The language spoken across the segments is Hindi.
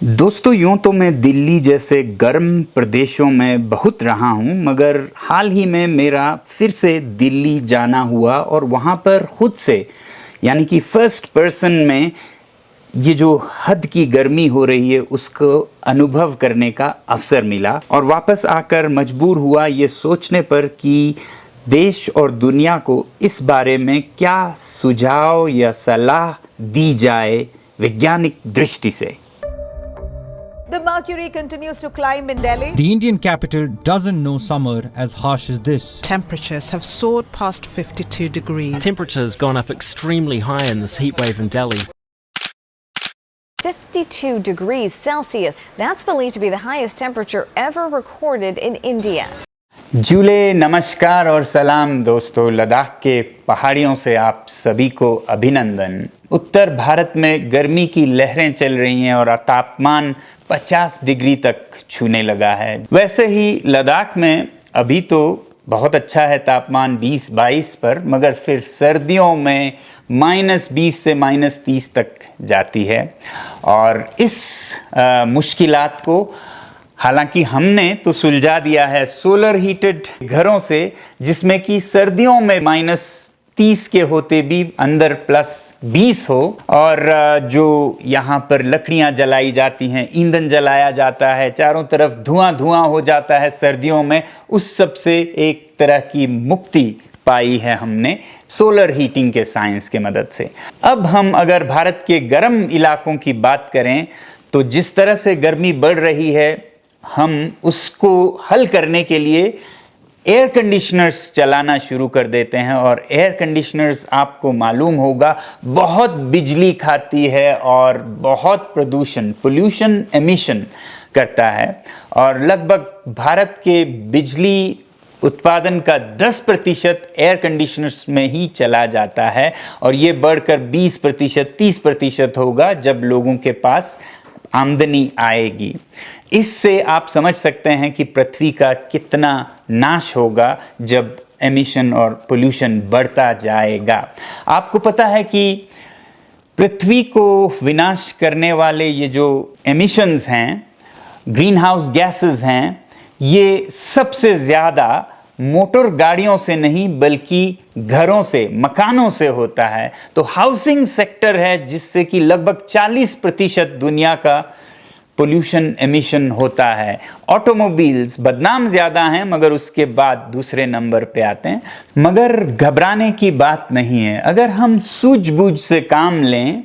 दोस्तों यूँ तो मैं दिल्ली जैसे गर्म प्रदेशों में बहुत रहा हूँ, मगर हाल ही में मेरा फिर से दिल्ली जाना हुआ और वहाँ पर ख़ुद से यानी कि फर्स्ट पर्सन में ये जो हद की गर्मी हो रही है उसको अनुभव करने का अवसर मिला। और वापस आकर मजबूर हुआ ये सोचने पर कि देश और दुनिया को इस बारे में क्या सुझाव या सलाह दी जाए वैज्ञानिक दृष्टि से। The mercury continues to climb in Delhi. The Indian capital doesn't know summer as harsh as this. Temperatures have soared past 52 degrees. Temperature's gone up extremely high in this heatwave in Delhi. 52 degrees Celsius. That's believed to be the highest temperature ever recorded in India. July नमस्कार और सलाम दोस्तों, लद्दाख के पहाड़ियों से आप सभी को अभिनंदन। उत्तर भारत में गर्मी की लहरें चल रही हैं और तापमान 50 डिग्री तक छूने लगा है। वैसे ही लद्दाख में अभी तो बहुत अच्छा है तापमान 20-22 पर, मगर फिर सर्दियों में -20 से -30 तक जाती है। और इस मुश्किलात को हालांकि हमने तो सुलझा दिया है सोलर हीटेड घरों से, जिसमें कि सर्दियों में -30 के होते भी अंदर +20 हो, और जो यहाँ पर लकड़ियाँ जलाई जाती हैं, ईंधन जलाया जाता है, चारों तरफ धुआं धुआं हो जाता है सर्दियों में, उस सब से एक तरह की मुक्ति पाई है हमने सोलर हीटिंग के साइंस के मदद से। अब हम अगर भारत के गर्म इलाकों की बात करें तो जिस तरह से गर्मी बढ़ रही है, हम उसको हल करने के लिए एयर कंडीशनर्स चलाना शुरू कर देते हैं। और एयर कंडीशनर्स आपको मालूम होगा बहुत बिजली खाती है और बहुत पोल्यूशन एमिशन करता है, और लगभग भारत के बिजली उत्पादन का 10% एयर कंडीशनर्स में ही चला जाता है, और ये बढ़कर 20% 30% होगा जब लोगों के पास आमदनी आएगी। इससे आप समझ सकते हैं कि पृथ्वी का कितना नाश होगा जब एमिशन और पोल्यूशन बढ़ता जाएगा। आपको पता है कि पृथ्वी को विनाश करने वाले ये जो एमिशंस हैं, ग्रीन हाउस गैसेस हैं, ये सबसे ज़्यादा मोटर गाड़ियों से नहीं बल्कि घरों से, मकानों से होता है। तो हाउसिंग सेक्टर है जिससे कि लगभग 40% दुनिया का पोल्यूशन एमिशन होता है। ऑटोमोबाइल्स बदनाम ज़्यादा हैं, मगर उसके बाद दूसरे नंबर पे आते हैं। मगर घबराने की बात नहीं है, अगर हम सूझबूझ से काम लें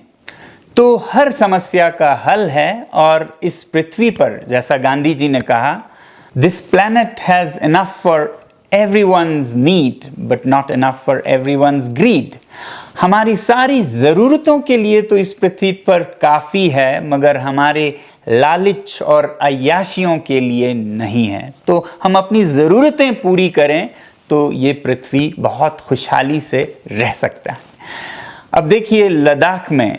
तो हर समस्या का हल है। और इस पृथ्वी पर, जैसा गांधी जी ने कहा, this planet has enough for everyone's need but not enough for everyone's greed। हमारी सारी ज़रूरतों के लिए तो इस पृथ्वी पर काफ़ी है, मगर हमारे लालच और अय्याशियों के लिए नहीं है। तो हम अपनी ज़रूरतें पूरी करें तो ये पृथ्वी बहुत खुशहाली से रह सकता है। अब देखिए लद्दाख में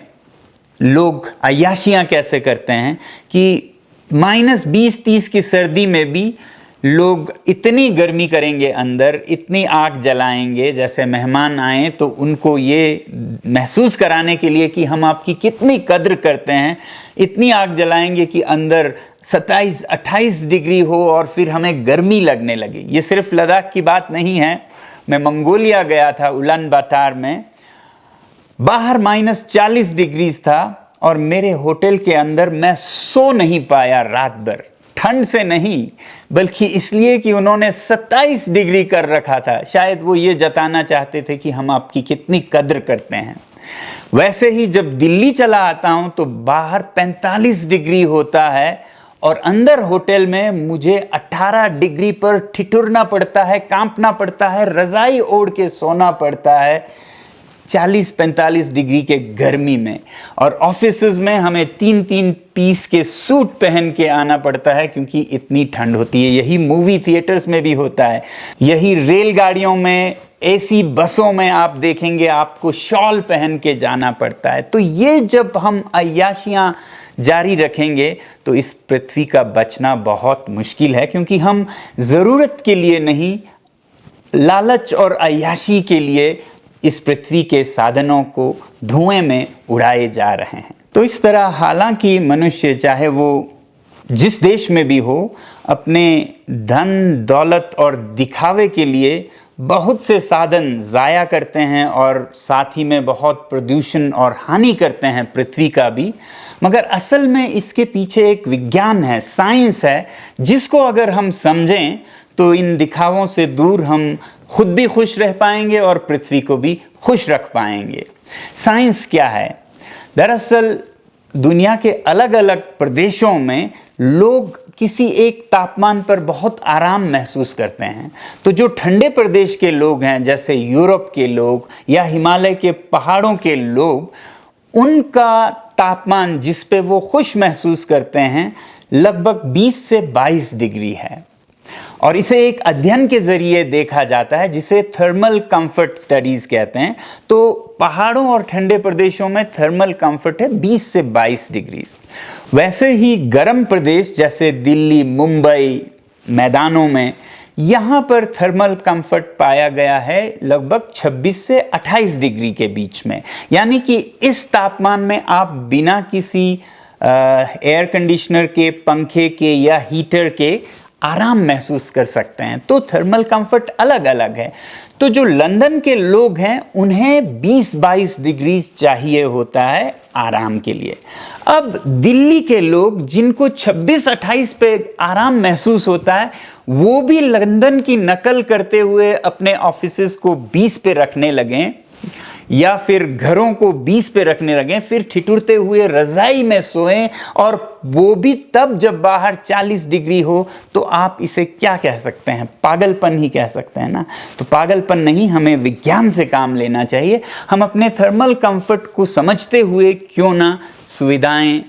लोग अय्याशियाँ कैसे करते हैं कि -20-30 की सर्दी में भी लोग इतनी गर्मी करेंगे अंदर, इतनी आग जलाएंगे, जैसे मेहमान आए तो उनको ये महसूस कराने के लिए कि हम आपकी कितनी कद्र करते हैं, इतनी आग जलाएंगे कि अंदर 27-28 डिग्री हो और फिर हमें गर्मी लगने लगे। ये सिर्फ लद्दाख की बात नहीं है। मैं मंगोलिया गया था, उलान बातर में, बाहर -40 डिग्री था और मेरे होटल के अंदर मैं सो नहीं पाया रात भर। ठंड से नहीं बल्कि इसलिए कि उन्होंने 27 डिग्री कर रखा था। शायद वो ये जताना चाहते थे कि हम आपकी कितनी कद्र करते हैं। वैसे ही जब दिल्ली चला आता हूँ तो बाहर 45 डिग्री होता है और अंदर होटल में मुझे 18 डिग्री पर ठिठुरना पड़ता है, कांपना पड़ता है, रज़ाई ओढ़ के सोना पड़ता है 40-45 डिग्री के गर्मी में। और ऑफिसेज में हमें 3-3 पीस के सूट पहन के आना पड़ता है क्योंकि इतनी ठंड होती है। यही मूवी थिएटर्स में भी होता है, यही रेलगाड़ियों में, एसी बसों में आप देखेंगे आपको शॉल पहन के जाना पड़ता है। तो ये जब हम अय्याशियाँ जारी रखेंगे तो इस पृथ्वी का बचना बहुत मुश्किल है, क्योंकि हम ज़रूरत के लिए नहीं, लालच और अय्याशी के लिए इस पृथ्वी के साधनों को धुएं में उड़ाए जा रहे हैं। तो इस तरह हालांकि मनुष्य चाहे वो जिस देश में भी हो, अपने धन दौलत और दिखावे के लिए बहुत से साधन ज़ाया करते हैं और साथ ही में बहुत प्रदूषण और हानि करते हैं पृथ्वी का भी, मगर असल में इसके पीछे एक विज्ञान है, साइंस है, जिसको अगर हम समझें तो इन दिखावों से दूर हम खुद भी खुश रह पाएंगे और पृथ्वी को भी खुश रख पाएंगे। साइंस क्या है? दरअसल दुनिया के अलग अलग प्रदेशों में लोग किसी एक तापमान पर बहुत आराम महसूस करते हैं। तो जो ठंडे प्रदेश के लोग हैं, जैसे यूरोप के लोग या हिमालय के पहाड़ों के लोग, उनका तापमान जिस पे वो खुश महसूस करते हैं लगभग 20 से 22 डिग्री है। और इसे एक अध्ययन के जरिए देखा जाता है जिसे थर्मल कंफर्ट स्टडीज कहते हैं। तो पहाड़ों और ठंडे प्रदेशों में थर्मल कंफर्ट है 20 से 22 डिग्री। वैसे ही गर्म प्रदेश जैसे दिल्ली, मुंबई, मैदानों में, यहाँ पर थर्मल कंफर्ट पाया गया है लगभग 26 से 28 डिग्री के बीच में। यानी कि इस तापमान में आप बिना किसी एयर कंडीशनर के, पंखे के या हीटर के आराम महसूस कर सकते हैं। तो थर्मल कंफर्ट अलग अलग है। तो जो लंदन के लोग हैं उन्हें 20-22 डिग्री चाहिए होता है आराम के लिए। अब दिल्ली के लोग जिनको 26-28 पे आराम महसूस होता है, वो भी लंदन की नकल करते हुए अपने ऑफिसेस को 20 पे रखने लगे या फिर घरों को 20 पे रखने लगे, फिर ठिठुरते हुए रजाई में सोएं, और वो भी तब जब बाहर 40 डिग्री हो। तो आप इसे क्या कह सकते हैं? पागलपन ही कह सकते हैं ना। तो पागलपन नहीं, हमें विज्ञान से काम लेना चाहिए। हम अपने थर्मल कंफर्ट को समझते हुए क्यों ना सुविधाएं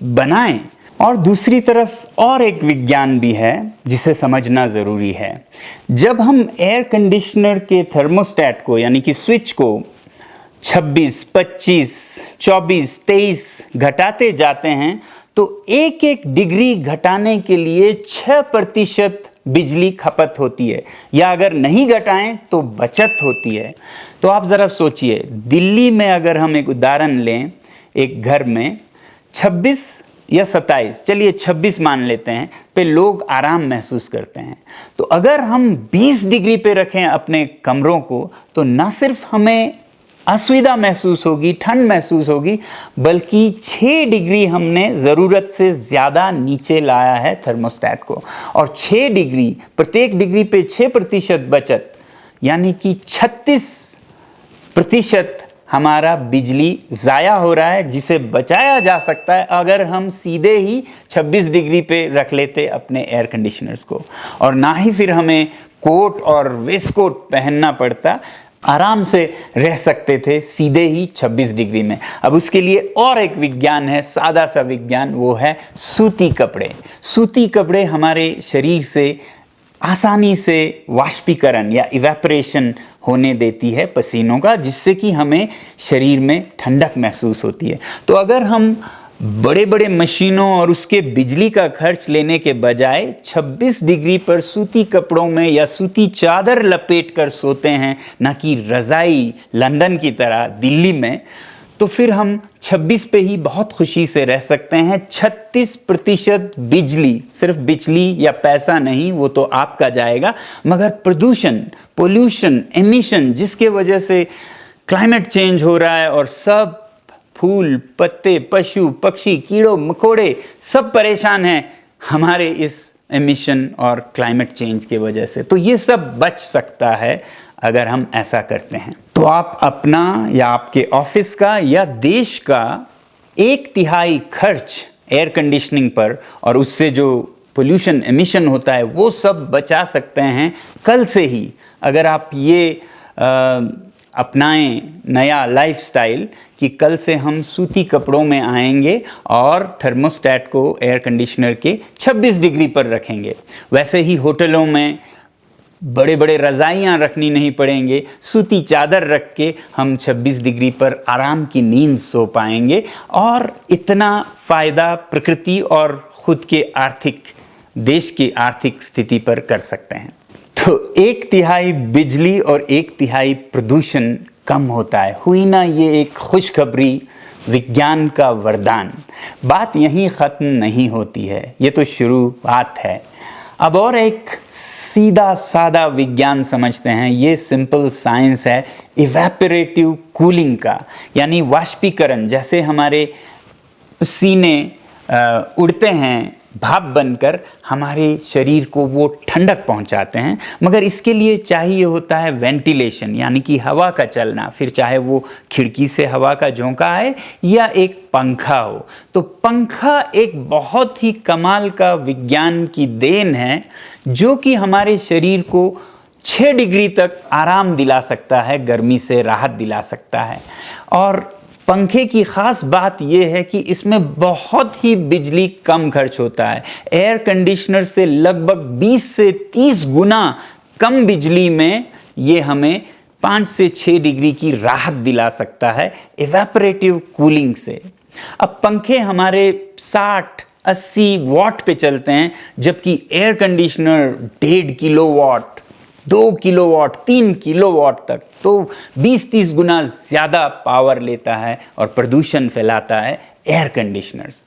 बनाएं। और दूसरी तरफ और एक विज्ञान भी है जिसे समझना ज़रूरी है। जब हम एयर कंडीशनर के थर्मोस्टेट को यानी कि स्विच को 26, 25, 24, 23 घटाते जाते हैं तो एक एक डिग्री घटाने के लिए 6% बिजली खपत होती है, या अगर नहीं घटाएं तो बचत होती है। तो आप ज़रा सोचिए, दिल्ली में अगर हम एक उदाहरण लें, एक घर में 26 या 27, चलिए 26 मान लेते हैं, पे लोग आराम महसूस करते हैं। तो अगर हम 20 डिग्री पे रखें अपने कमरों को, तो न सिर्फ हमें असुविधा महसूस होगी, ठंड महसूस होगी, बल्कि 6 डिग्री हमने ज़रूरत से ज़्यादा नीचे लाया है थर्मोस्टेट को। और 6 डिग्री, प्रत्येक डिग्री पे 6% बचत, यानी कि 36% हमारा बिजली ज़ाया हो रहा है, जिसे बचाया जा सकता है अगर हम सीधे ही 26 डिग्री पे रख लेते अपने एयर कंडीशनर्स को, और ना ही फिर हमें कोट और वेस्ट कोट पहनना पड़ता, आराम से रह सकते थे सीधे ही 26 डिग्री में। अब उसके लिए और एक विज्ञान है, सादा सा विज्ञान, वो है सूती कपड़े। सूती कपड़े हमारे शरीर से आसानी से वाष्पीकरण या इवेपोरेशन होने देती है पसीनों का, जिससे कि हमें शरीर में ठंडक महसूस होती है। तो अगर हम बड़े बड़े मशीनों और उसके बिजली का खर्च लेने के बजाय 26 डिग्री पर सूती कपड़ों में या सूती चादर लपेट कर सोते हैं, ना कि रज़ाई लंदन की तरह दिल्ली में, तो फिर हम 26 पे ही बहुत खुशी से रह सकते हैं। 36% बिजली, सिर्फ बिजली या पैसा नहीं, वो तो आपका जाएगा, मगर प्रदूषण, पोल्यूशन, एमिशन, जिसके वजह से क्लाइमेट चेंज हो रहा है और सब फूल, पत्ते, पशु, पक्षी, कीड़ों मकोड़े सब परेशान हैं हमारे इस एमिशन और क्लाइमेट चेंज के वजह से। तो ये सब बच सकता है अगर हम ऐसा करते हैं। तो आप अपना या आपके ऑफिस का या देश का 1/3 खर्च एयर कंडीशनिंग पर और उससे जो पोल्यूशन एमिशन होता है वो सब बचा सकते हैं कल से ही, अगर आप ये अपनाएं नया लाइफस्टाइल कि कल से हम सूती कपड़ों में आएंगे और थर्मोस्टेट को एयर कंडीशनर के 26 डिग्री पर रखेंगे। वैसे ही होटलों में बड़े बड़े रज़ाइयाँ रखनी नहीं पड़ेंगे, सूती चादर रख के हम 26 डिग्री पर आराम की नींद सो पाएंगे, और इतना फ़ायदा प्रकृति और खुद के आर्थिक, देश की आर्थिक स्थिति पर कर सकते हैं। तो 1/3 बिजली और 1/3 प्रदूषण कम होता है। हुई ना ये एक खुशखबरी विज्ञान का वरदान। बात यहीं ख़त्म नहीं होती है, ये तो शुरुआत है। अब और एक सीधा सादा विज्ञान समझते हैं। ये सिंपल साइंस है इवेपोरेटिव कूलिंग का, यानी वाष्पीकरण। जैसे हमारे पसीने उड़ते हैं भाप बनकर, हमारे शरीर को वो ठंडक पहुंचाते हैं, मगर इसके लिए चाहिए होता है वेंटिलेशन, यानी कि हवा का चलना, फिर चाहे वो खिड़की से हवा का झोंका आए या एक पंखा हो। तो पंखा एक बहुत ही कमाल का विज्ञान की देन है, जो कि हमारे शरीर को 6 डिग्री तक आराम दिला सकता है, गर्मी से राहत दिला सकता है। और पंखे की ख़ास बात यह है कि इसमें बहुत ही बिजली कम खर्च होता है। एयर कंडीशनर से लगभग 20 से 30 गुना कम बिजली में ये हमें 5 से 6 डिग्री की राहत दिला सकता है इवेपोरेटिव कूलिंग से। अब पंखे हमारे 60-80 वॉट पे चलते हैं, जबकि air conditioner 1.5 kilowatt, 2 kilowatt, 3 kilowatt तक, तो 20-30 गुना ज़्यादा पावर लेता है और प्रदूषण फैलाता है एयर कंडीशनर्स।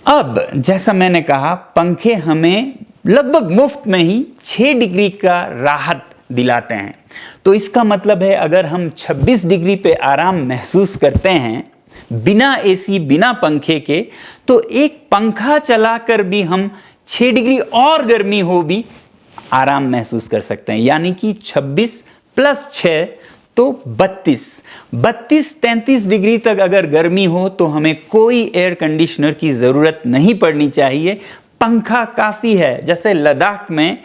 अब जैसा मैंने कहा, पंखे हमें लगभग मुफ्त में ही 6 डिग्री का राहत दिलाते हैं। तो इसका मतलब है अगर हम 26 डिग्री पे आराम महसूस करते हैं बिना एसी, बिना पंखे के, तो एक पंखा चलाकर भी हम 6 डिग्री और गर्मी हो भी आराम महसूस कर सकते हैं। यानी कि 26 + 6 तो 32-33 डिग्री तक अगर गर्मी हो तो हमें कोई एयर कंडीशनर की ज़रूरत नहीं पड़नी चाहिए, पंखा काफ़ी है। जैसे लद्दाख में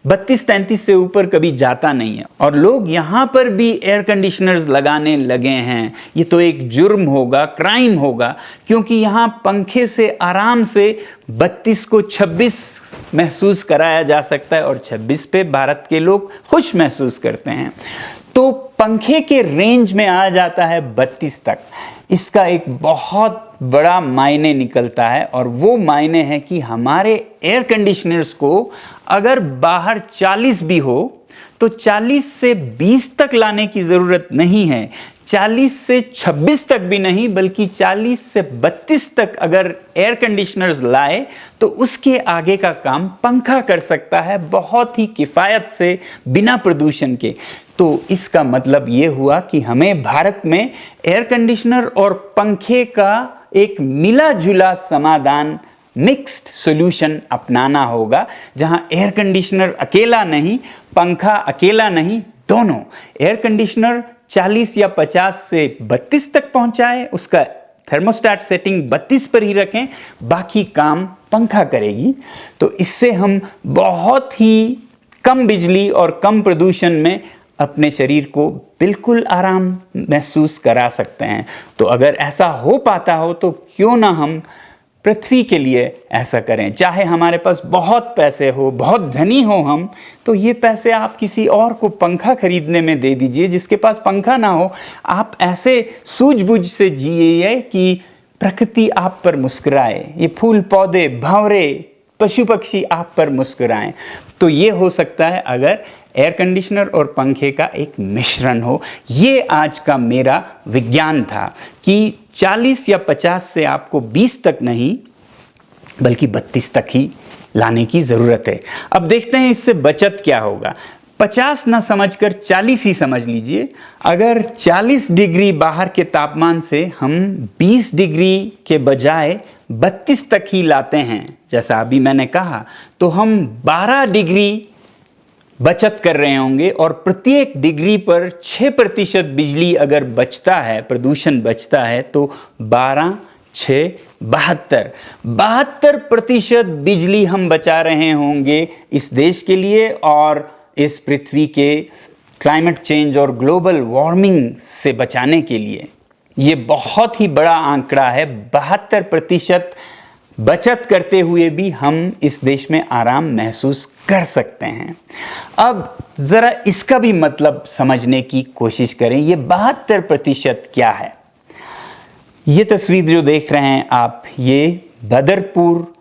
32-33 से ऊपर कभी जाता नहीं है, और लोग यहाँ पर भी एयर कंडीशनर्स लगाने लगे हैं। ये तो एक जुर्म होगा, क्राइम होगा, क्योंकि यहाँ पंखे से आराम से 32 को 26 महसूस कराया जा सकता है, और 26 पे भारत के लोग खुश महसूस करते हैं। तो पंखे के रेंज में आ जाता है 32 तक। इसका एक बहुत बड़ा मायने निकलता है, और वो मायने है कि हमारे एयर कंडीशनर्स को अगर बाहर 40 भी हो तो 40 से 20 तक लाने की ज़रूरत नहीं है, 40 से 26 तक भी नहीं, बल्कि 40 से 32 तक अगर एयर कंडीशनर्स लाए तो उसके आगे का काम पंखा कर सकता है, बहुत ही किफ़ायत से, बिना प्रदूषण के। तो इसका मतलब ये हुआ कि हमें भारत में एयर कंडीशनर और पंखे का एक मिला जुला समाधान, मिक्स्ड सॉल्यूशन अपनाना होगा, जहां एयर कंडीशनर अकेला नहीं, पंखा अकेला नहीं, दोनों। एयर कंडीशनर 40 या 50 से 32 तक पहुंचाए, उसका थर्मोस्टेट सेटिंग 32 पर ही रखें, बाकी काम पंखा करेगी। तो इससे हम बहुत ही कम बिजली और कम प्रदूषण में अपने शरीर को बिल्कुल आराम महसूस करा सकते हैं। तो अगर ऐसा हो पाता हो तो क्यों ना हम पृथ्वी के लिए ऐसा करें। चाहे हमारे पास बहुत पैसे हो, बहुत धनी हो हम, तो ये पैसे आप किसी और को पंखा खरीदने में दे दीजिए जिसके पास पंखा ना हो। आप ऐसे सूझबूझ से जिए कि प्रकृति आप पर मुस्कुराए, ये फूल पौधे, भंवरे, पशु पक्षी आप पर मुस्कुराएं। तो ये हो सकता है अगर एयर कंडीशनर और पंखे का एक मिश्रण हो। ये आज का मेरा विज्ञान था कि 40 या 50 से आपको 20 तक नहीं, बल्कि 32 तक ही लाने की ज़रूरत है। अब देखते हैं इससे बचत क्या होगा। 50 ना समझकर 40 ही समझ लीजिए। अगर 40 डिग्री बाहर के तापमान से हम 20 डिग्री के बजाय 32 तक ही लाते हैं, जैसा अभी मैंने कहा, तो हम 12 डिग्री बचत कर रहे होंगे, और प्रत्येक डिग्री पर 6% बिजली अगर बचता है, प्रदूषण बचता है, तो 72% बिजली हम बचा रहे होंगे इस देश के लिए और इस पृथ्वी के क्लाइमेट चेंज और ग्लोबल वार्मिंग से बचाने के लिए। ये बहुत ही बड़ा आंकड़ा है। 72% बचत करते हुए भी हम इस देश में आराम महसूस कर सकते हैं। अब ज़रा इसका भी मतलब समझने की कोशिश करें। ये 72% क्या है? ये तस्वीर जो देख रहे हैं आप, ये Badarpur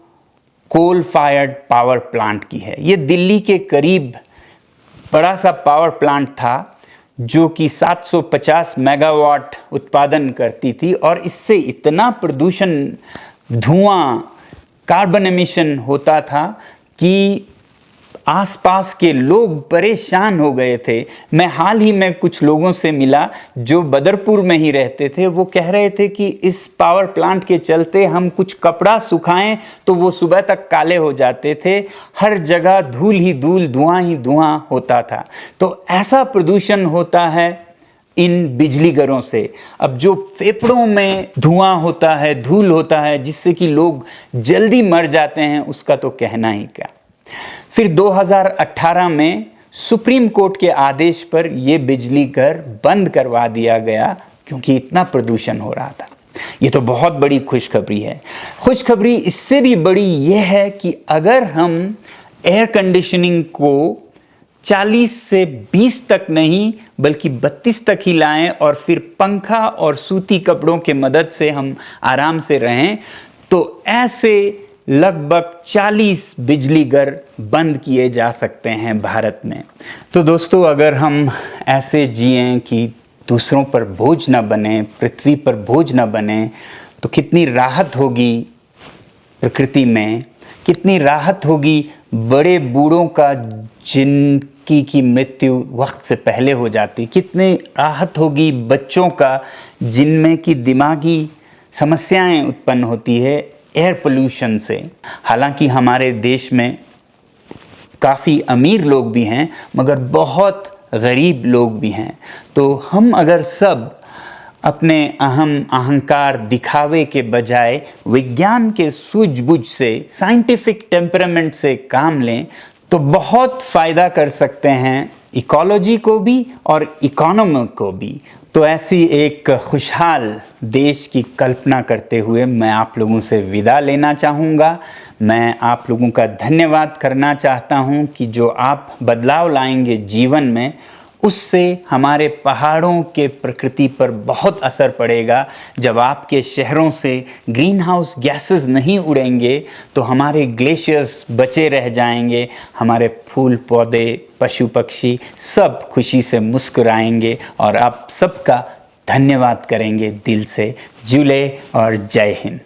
coal fired power plant की है। ये दिल्ली के करीब बड़ा सा पावर प्लांट था जो कि 750 मेगावाट उत्पादन करती थी, और इससे इतना प्रदूषण, धुआं, कार्बन एमिशन होता था कि आसपास के लोग परेशान हो गए थे। मैं हाल ही में कुछ लोगों से मिला जो बदरपुर में ही रहते थे। वो कह रहे थे कि इस पावर प्लांट के चलते हम कुछ कपड़ा सुखाएं तो वो सुबह तक काले हो जाते थे, हर जगह धूल ही धूल, धुआं ही धुआं होता था। तो ऐसा प्रदूषण होता है इन बिजली घरों से। अब जो फेफड़ों में धुआं होता है, धूल होता है, जिससे कि लोग जल्दी मर जाते हैं, उसका तो कहना ही क्या। फिर 2018 में सुप्रीम कोर्ट के आदेश पर यह बिजली घर बंद करवा दिया गया क्योंकि इतना प्रदूषण हो रहा था। ये तो बहुत बड़ी खुशखबरी है। खुशखबरी इससे भी बड़ी यह है कि अगर हम एयर कंडीशनिंग को 40 से 20 तक नहीं बल्कि 32 तक ही लाएं और फिर पंखा और सूती कपड़ों के मदद से हम आराम से रहें, तो ऐसे लगभग 40 बिजली घर बंद किए जा सकते हैं भारत में। तो दोस्तों, अगर हम ऐसे जिएं कि दूसरों पर बोझ न बने, पृथ्वी पर बोझ न बने, तो कितनी राहत होगी प्रकृति में, कितनी राहत होगी बड़े बूढ़ों का जिनकी मृत्यु वक्त से पहले हो जाती, कितनी राहत होगी बच्चों का जिनमें की दिमागी समस्याएं उत्पन्न होती है एयर पोल्यूशन से। हालांकि हमारे देश में काफ़ी अमीर लोग भी हैं मगर बहुत गरीब लोग भी हैं। तो हम अगर सब अपने अहंकार, दिखावे के बजाय विज्ञान के सूझबूझ से, साइंटिफिक टेम्परामेंट से काम लें तो बहुत फ़ायदा कर सकते हैं इकोलॉजी को भी और इकोनॉमी को भी। तो ऐसी एक खुशहाल देश की कल्पना करते हुए मैं आप लोगों से विदा लेना चाहूँगा। मैं आप लोगों का धन्यवाद करना चाहता हूँ कि जो आप बदलाव लाएंगे जीवन में, उससे हमारे पहाड़ों के प्रकृति पर बहुत असर पड़ेगा। जब आपके शहरों से ग्रीन हाउस गैसेस नहीं उड़ेंगे तो हमारे ग्लेशियर्स बचे रह जाएंगे, हमारे फूल पौधे, पशु पक्षी सब खुशी से मुस्कुराएंगे और आप सबका धन्यवाद करेंगे दिल से। जुले और जय हिंद।